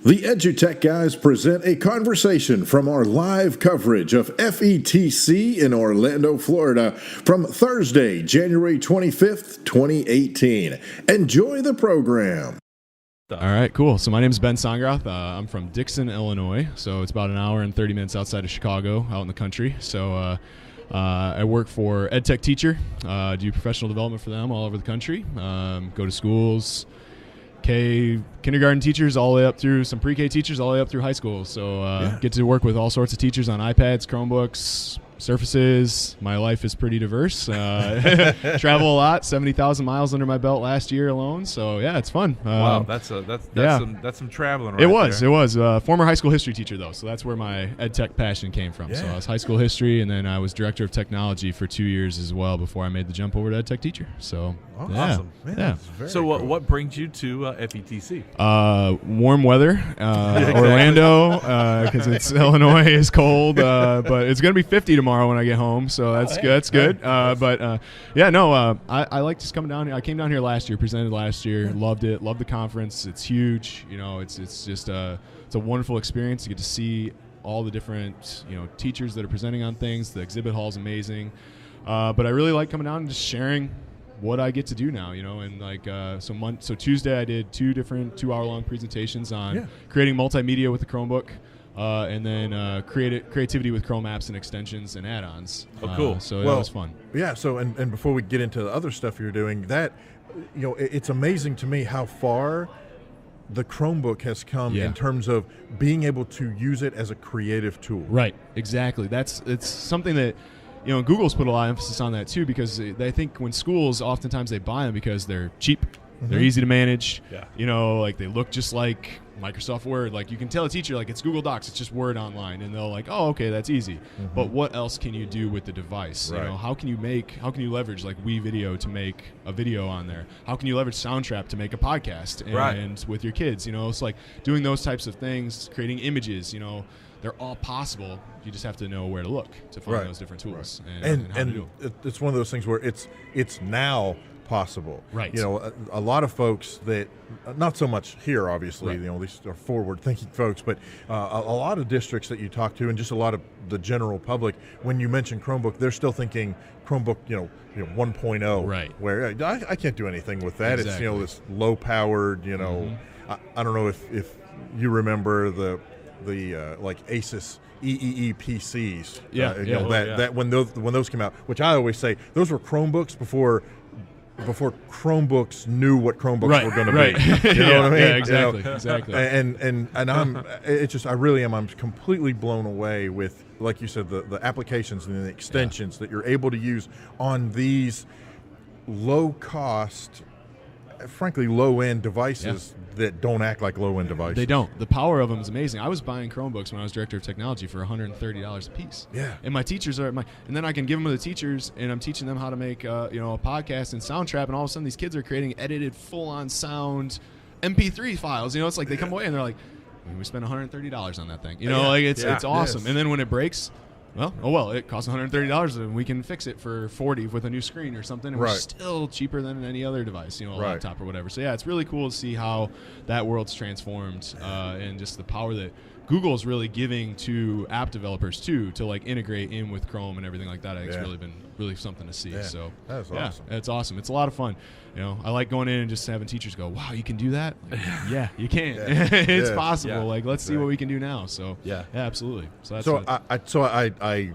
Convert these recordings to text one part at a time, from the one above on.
The EduTech guys present a conversation from our live coverage of FETC in Orlando, Florida from Thursday, January 25th, 2018. Enjoy the program. All right, cool. So my name is Ben Songroth. I'm from Dixon, Illinois. So it's about an hour and 30 minutes outside of Chicago, out in the country. So I work for EdTech Teacher, do professional development for them all over the country, go to schools, kindergarten teachers all the way up through some pre-K teachers all the way up through high school. So get to work with all sorts of teachers on iPads, Chromebooks, Surfaces. My life is pretty diverse. Travel a lot, 70,000 miles under my belt last year alone. So yeah, it's fun. Wow, that's some traveling. Right It was. there. Former high school history teacher though, so that's where my ed tech passion came from. Yeah. So I was high school history, and then I was director of technology for 2 years as well before I made the jump over to ed tech teacher. So awesome. Man, yeah. So cool. what brings you to FETC? Warm weather, Orlando, because it's Illinois is cold, but it's gonna be 50 tomorrow when I get home, so that's good. That's good. I like just coming down here. I came down here last year, presented last year, loved it, loved the conference. It's huge. You know, it's just it's a wonderful experience to get to see all the different teachers that are presenting on things. The exhibit hall is amazing, but I really like coming down and just sharing what I get to do now, and so Tuesday I did 2 different 2-hour-long presentations on creating multimedia with the Chromebook. And then creativity with Chrome apps and extensions and add-ons. Oh, cool. So that was fun. Yeah. So and before we get into the other stuff you're doing, it's amazing to me how far the Chromebook has come in terms of being able to use it as a creative tool. Right. Exactly. It's something that Google's put a lot of emphasis on that too, because they think when schools oftentimes they buy them because they're cheap. They're easy to manage. Yeah. They look just like Microsoft Word. Like you can tell a teacher, it's Google Docs, it's just Word online, and they'll oh, okay, that's easy. But what else can you do with the device? Right. How can you leverage WeVideo to make a video on there? How can you leverage Soundtrap to make a podcast and with your kids? It's like doing those types of things, creating images. They're all possible. You just have to know where to look to find those different tools and how to do it. It's one of those things where it's now possible. Right. A lot of folks that, not so much here, obviously, these are forward-thinking folks, but a lot of districts that you talk to and just a lot of the general public, when you mention Chromebook, they're still thinking Chromebook, 1.0. Right. Where I can't do anything with that. Exactly. It's this low-powered, I don't know if you remember the Asus EEE PCs. That when those came out, which I always say, those were Chromebooks before Chromebooks knew what Chromebooks were going to be. You know what I mean? Yeah, exactly. And I'm completely blown away with, like you said, the applications and the extensions that you're able to use on these low-cost, frankly, low-end devices that don't act like low-end devices. They don't. The power of them is amazing. I was buying Chromebooks when I was director of technology for $130 a piece. Yeah. And my teachers and then I can give them to the teachers, and I'm teaching them how to make a podcast and Soundtrap, and all of a sudden these kids are creating edited, full-on sound MP3 files. It's like they come away and they're like, we spent $130 on that thing. It's awesome. Yes. And then when it breaks, it costs $130 and we can fix it for $40 with a new screen or something, and we're still cheaper than any other device, a laptop or whatever. So it's really cool to see how that world's transformed and just the power that Google is really giving to app developers too, to integrate in with Chrome and everything like that. It's really been something to see. Yeah. So that's awesome. It's awesome. It's a lot of fun. I like going in and just having teachers go, "Wow, you can do that." Yeah, you can. Yeah. It's possible. Let's see what we can do now. So absolutely. So I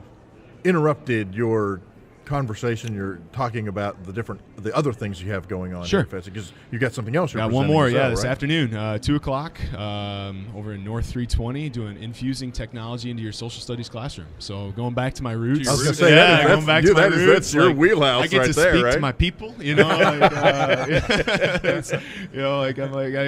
interrupted your conversation. You're talking about the other things you have going on. Sure. Because you got something else. Got one more. This afternoon, 2:00, over in North 320, doing infusing technology into your social studies classroom. So going back to my roots. I was going to say going back to my roots. That's your wheelhouse. I get to there, speak right? to my people. I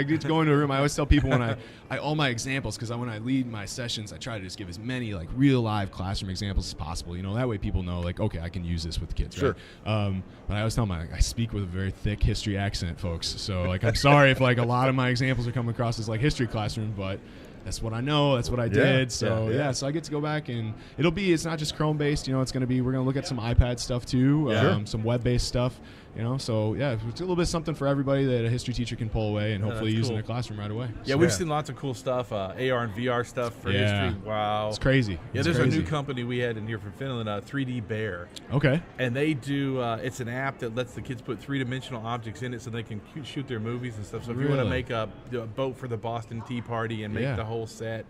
get to go into a room. I always tell people when all my examples, because when I lead my sessions, I try to just give as many real live classroom examples as possible. That way people know okay, I can use this with the kids. Sure. Right? But I always tell them I speak with a very thick history accent, folks. So I'm sorry if a lot of my examples are coming across as history classroom, but that's what I know. That's what I did. So so I get to go back, and it's not just Chrome based. It's going to be, we're going to look at some iPad stuff too, some web based stuff. You know, so yeah, it's a little bit something for everybody that a history teacher can pull away and hopefully use in their classroom right away. Yeah, we've seen lots of cool stuff, AR and VR stuff for history. Wow, it's crazy. Yeah, there's a new company we had in here from Finland, 3D Bear. Okay. And they do. It's an app that lets the kids put three-dimensional objects in it so they can shoot their movies and stuff. So if you want to make a boat for the Boston Tea Party and make the whole set.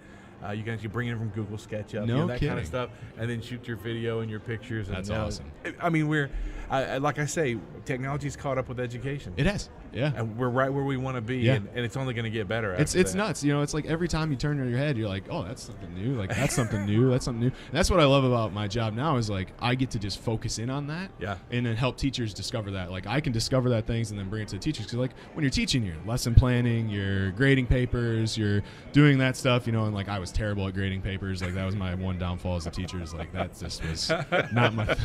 You can actually bring it in from Google SketchUp, that kind of stuff, and then shoot your video and your pictures. And, that's awesome. I mean, like I say, technology's caught up with education. It has, yeah. And we're right where we want to be, and it's only going to get better. It's nuts. You know, it's like every time you turn your head, you're like, oh, that's something new. Like, that's something new. That's something new. And that's what I love about my job now is, like, I get to just focus in on that and then help teachers discover that. Like, I can discover that things and then bring it to the teachers. Because, like, when you're teaching, you're lesson planning, you're grading papers, you're doing that stuff, you know, and, like, I was terrible at grading papers. Like, that was my one downfall as a teacher. Is like, that just was not my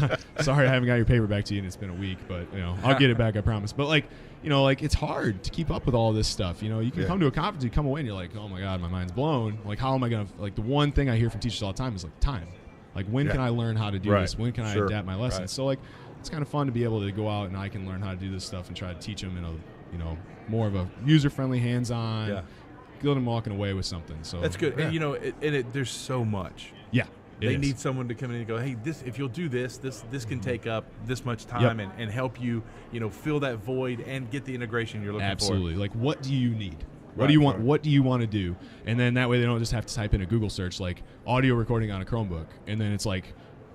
sorry I haven't got your paper back to you and it's been a week, but, you know, I'll get it back, I promise. But, like, you know, like, it's hard to keep up with all this stuff. You know, you can come to a conference, you come away and you're like, oh my God, my mind's blown. Like, how am I going to, like, the one thing I hear from teachers all the time is, like, time. Like, when can I learn how to do this? When can I adapt my lessons? So, like, it's kind of fun to be able to go out and I can learn how to do this stuff and try to teach them in a, you know, more of a user-friendly, hands-on, get them walking away with something. So that's good. And, you know, there's so much. Yeah. They need someone to come in and go, hey, if you'll do this can take up this much time and help you, you know, fill that void and get the integration you're looking for. Absolutely. Like, what do you need? What do you want? What do you want to do? And then that way they don't just have to type in a Google search like audio recording on a Chromebook, and then it's like,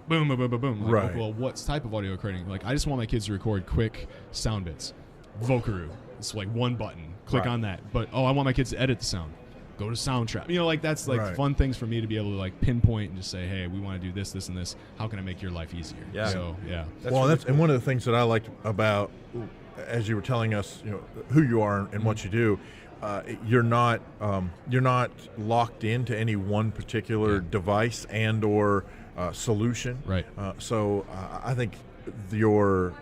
boom, boom, boom, boom, boom. Like, well, what type of audio recording? Like, I just want my kids to record quick sound bits. Vocaroo. It's like one button. Click on that. But I want my kids to edit the sound. Go to Soundtrap. You know, like, that's like fun things for me to be able to like pinpoint and just say, hey, we want to do this, this, and this. How can I make your life easier? Yeah. So That's really cool. And one of the things that I liked about, as you were telling us, you know, who you are and what you do, you're not locked into any one particular device and or solution. Right. So I think the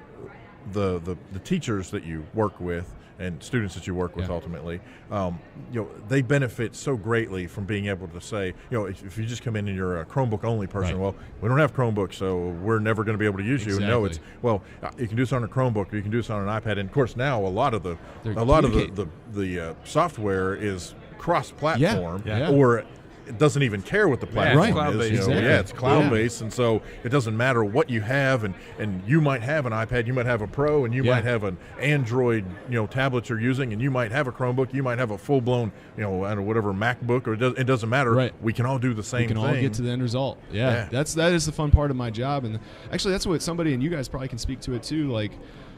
teachers that you work with and students that you work with ultimately, you know, they benefit so greatly from being able to say, you know, if you just come in and you're a Chromebook only person, well, we don't have Chromebooks, so we're never going to be able to use you. No, it's you can do this on a Chromebook, you can do this on an iPad, and of course now a lot of the software is cross-platform, or it doesn't even care what the platform is. You know, it's cloud-based, and so it doesn't matter what you have. And you might have an iPad, you might have a Pro, and you might have an Android, you know, tablet you're using, and you might have a Chromebook, you might have a full-blown, you know, I don't know, whatever MacBook, or it doesn't matter. We can all do the same thing. We can all get to the end result. That is the fun part of my job, and actually that's what somebody, and you guys probably can speak to it too. Like,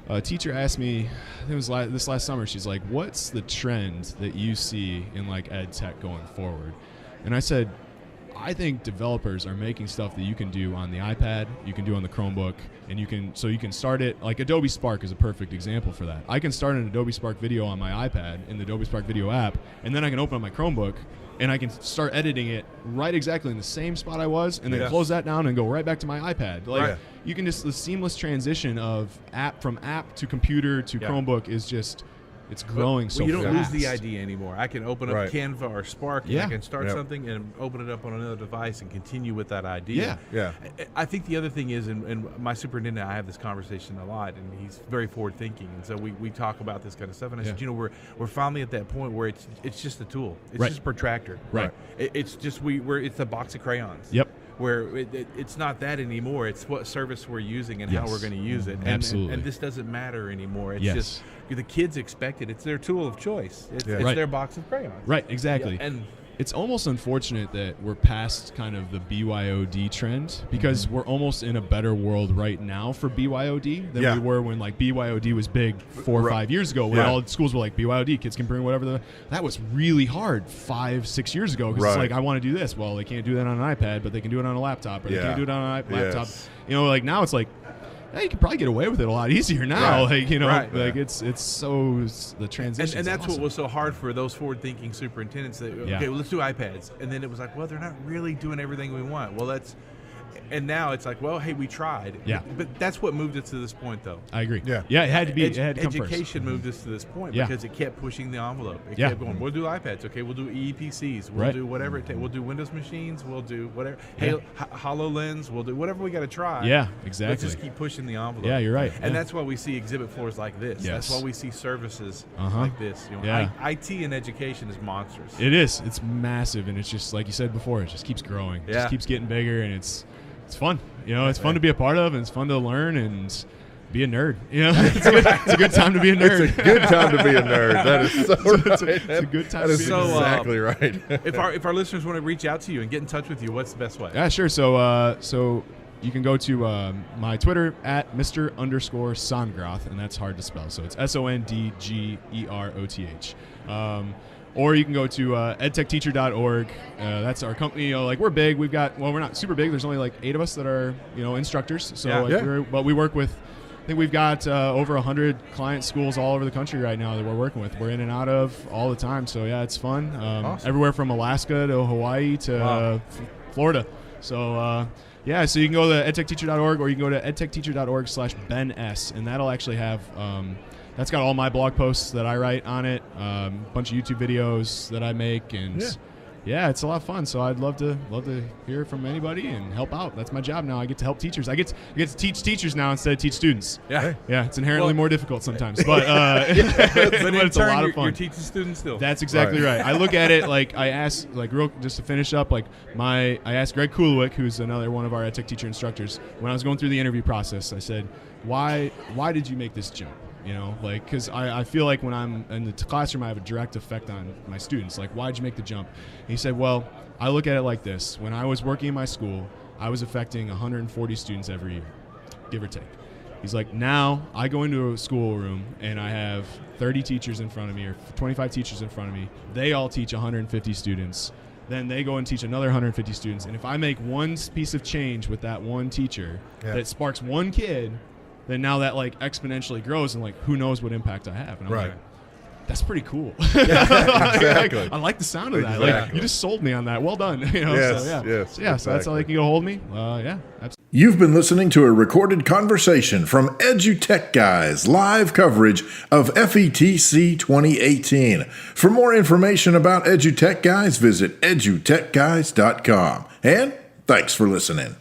a teacher asked me, I think it was this last summer. She's like, "What's the trend that you see in like ed tech going forward?" And I said, I think developers are making stuff that you can do on the iPad, you can do on the Chromebook, and you can start it, like Adobe Spark is a perfect example for that. I can start an Adobe Spark video on my iPad in the Adobe Spark video app, and then I can open up my Chromebook and I can start editing it right exactly in the same spot I was, and then close that down and go right back to my iPad. Like, you can just, the seamless transition of app to computer to Chromebook is just, it's growing so fast. You don't lose the idea anymore. I can open up Canva or Spark, and I can start something and open it up on another device and continue with that idea. I think the other thing is, and my superintendent, I have this conversation a lot, and he's very forward-thinking, and so we talk about this kind of stuff. And I said, you know, we're finally at that point where it's just a tool. It's just a protractor. It's just it's a box of crayons. Where it's not that anymore. It's what service we're using and how we're going to use it. And this doesn't matter anymore. It's just the kids expect it. It's their tool of choice. It's their box of crayons. Right, exactly. And it's almost unfortunate that we're past kind of the BYOD trend, because we're almost in a better world right now for BYOD than we were when like BYOD was big 4 or 5 years ago, when all schools were like, BYOD, kids can bring whatever. That was really hard 5-6 years ago, because it's like, I want to do this. Well, they can't do that on an iPad, but they can do it on a laptop, or they can't do it on a laptop. You know, like now it's like, you can probably get away with it a lot easier now. Like, you know, like it's so the transition. And that's what was so hard for those forward-thinking superintendents. That, okay, well, let's do iPads, and then it was like, well, they're not really doing everything we want. Well, And now it's like, well, hey, we tried. Yeah. But that's what moved us to this point, though. I agree. Yeah. Yeah, it had to be. It had to come first. Education moved us to this point because it kept pushing the envelope. It kept going, we'll do iPads. Okay, we'll do EEPCs. We'll do whatever it takes. We'll do Windows machines. We'll do whatever. Hey, HoloLens. We'll do whatever we got to try. Yeah, exactly. Let's just keep pushing the envelope. Yeah, you're right. And that's why we see exhibit floors like this. Yes. That's why we see services like this. IT and education is monstrous. It is. It's massive, and it's just like you said before. It just keeps growing. It just keeps getting bigger, and it's fun. It's fun to be a part of, and it's fun to learn and be a nerd. It's a good time to be a nerd. It's a good time to be a nerd. That is so right. It's a good time that to be is a nerd. exactly right. If our listeners want to reach out to you and get in touch with you, what's the best way? Yeah, sure. So you can go to my Twitter at Mr._Sondgroth, and that's hard to spell. So it's SONDGEROTH. Or you can go to edtechteacher.org. That's our company. We're big. We're not super big. There's only like 8 of us that are instructors. So but we work with. I think we've got over 100 client schools all over the country right now that we're working with. We're in and out of all the time. So yeah, it's fun. Awesome. Everywhere from Alaska to Hawaii to Florida. So so you can go to edtechteacher.org, or you can go to edtechteacher.org/BenS, and that'll actually have. That's got all my blog posts that I write on it, a bunch of YouTube videos that I make, and it's a lot of fun. So I'd love to hear from anybody and help out. That's my job now. I get to help teachers. I get to teach teachers now instead of teach students. Yeah, it's inherently more difficult sometimes, but but it's a lot of fun. You're teaching students still. That's exactly right. I look at it like I asked, just to finish up, I asked Greg Kulowick, who's another one of our EdTech teacher instructors, when I was going through the interview process. I said, why did you make this jump? Because I feel like when I'm in the classroom, I have a direct effect on my students. Why'd you make the jump? And he said, well, I look at it like this. When I was working in my school, I was affecting 140 students every year, give or take. He's like, now I go into a schoolroom and I have 30 teachers in front of me, or 25 teachers in front of me. They all teach 150 students. Then they go and teach another 150 students. And if I make one piece of change with that one teacher that sparks one kid, then now that exponentially grows, and who knows what impact I have. And I'm like, that's pretty cool. Exactly. I like the sound of that. You just sold me on that. Well done. So that's how they can get a hold of me. Absolutely. You've been listening to a recorded conversation from EduTech Guys, live coverage of FETC 2018. For more information about EduTech Guys, visit edutechguys.com. And thanks for listening.